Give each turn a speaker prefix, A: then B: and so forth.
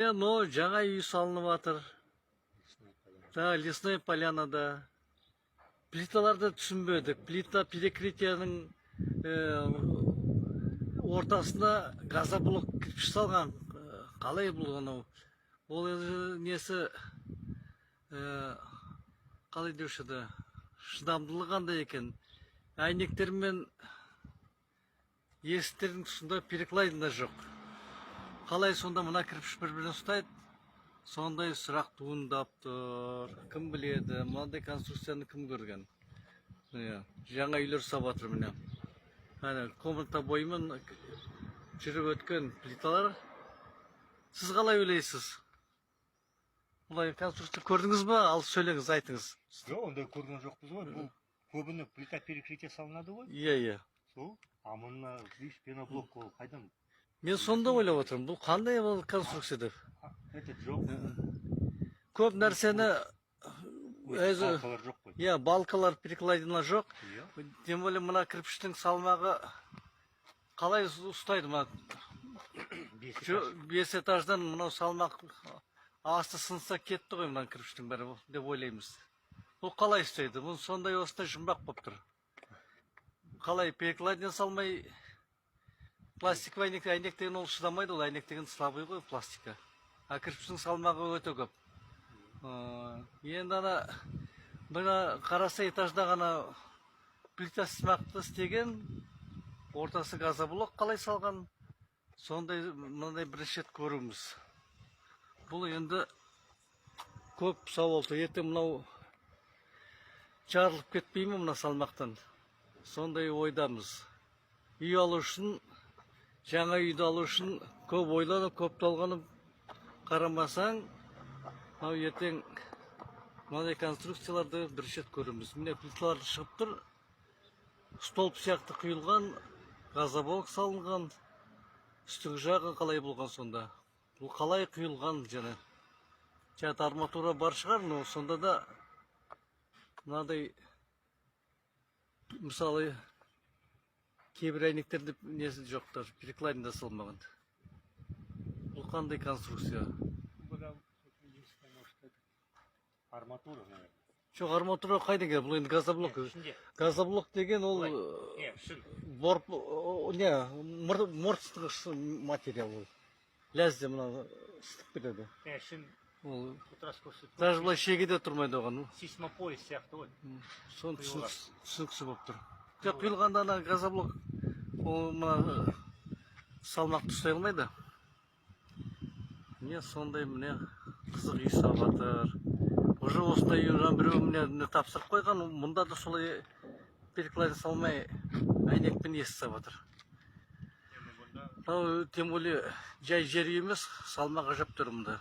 A: Но жаңа үй салынып жатыр. Лесной полянада. Плиталарды түсінбедік. Плита перекрытияның ортасында газоблок кірпіш салған. Қалай бұл анау? Ол несі қалай деуші еді? Шыдамдылығы қандай екен? Әйнектер мен есіктердің тұсында переклайдында жоқ. Қалай сонда мына кірпіш бір-бірін ұстайды? Сондай сұрақ туындап тұр. Кім біледі? Мынандай конструкцияны кім көрген? Жаңа үйлер салып жатыр міне. Комната бойымен жүріп өткен плиталар. Сіз қалай ойлайсыз? Бұлай конструкция көрдіңіз ба? Ал сөйлеңіз, айтыңыз.
B: Жоқ, ондай көрген жоқпыз ғой. Бұл көбіне плита перекрытие салынады ғой.
A: Иә.
B: Сол, а мына пеноблок ол қайдан?
A: Мен сонда ойлап отырмын. Бұл қандай бұл конструкция деп?
B: Это жоқ.
A: Көп нәрсені
B: Балкалар жоқ қой.
A: иә, балкалар перекладина жоқ. Тем более мына кірпіштің салмағы қалай ұстайды ма? 5 этаждан мынау салмақ асты сынса кетті ғой мына кірпіштің бәрі деп ойлаймыз. Бұл қалай ұстайды? Бұл сондай осындай жұмбақ болып тұр. Қалай перекладина салмай пластиковый әйнек деген ол шыдамайды, ол әйнек деген слабый ғой пластика. А кірпіштің салмағы өте көп. Енді мына қараса этажда ғана плита сымақты істеген, ортасы газоблок қалай салған, сондай мынандай бірінші рет көруіміз. Бұл енді көп сауал тұр. Ертең мынау жарылып кетпей ме мына салмақтан? Сондай ойдамыз. Үй алу үшін, жаңа үйді алу үшін көп ойланып, көп толғанып қарамасаң, ертең мынандай конструкцияларды бірінші рет көреміз. Міне плиталар шығып тұр, столб сияқты құйылған, газоблок салынған, үстіңгі жағы қалай болған сонда? Бұл қалай құйылған және? Жаңа арматура бар шығар, но сонда да мынадай мысалы кейбір әйнектерде несі жоқтар, перекладинада салмаған. Бұл қандай конструкция?
B: Арматура, наверное.
A: Жоқ, арматура қайдан келді? Бұл енді газоблок. Газоблок деген ол морттық материал ол. Ләзде мына ыстық береді. Даже бұлай шегеде тұрмайды оған.
B: Сейсмополис сияқты ғой.
A: Соны түсініксіз болып тұр. Жоқ, құйылғанда ана газоблок ол салмақты ұстай алмайды. Міне сондай міне қызық үй салып жатыр. Уже осындай үйрен біреу міне тапсырып қойған, мұнда да солай перекладина салмай әйнекпен есі салып жатыр. Тем более жай жер емес, салмақ ғажап тұр мұнда.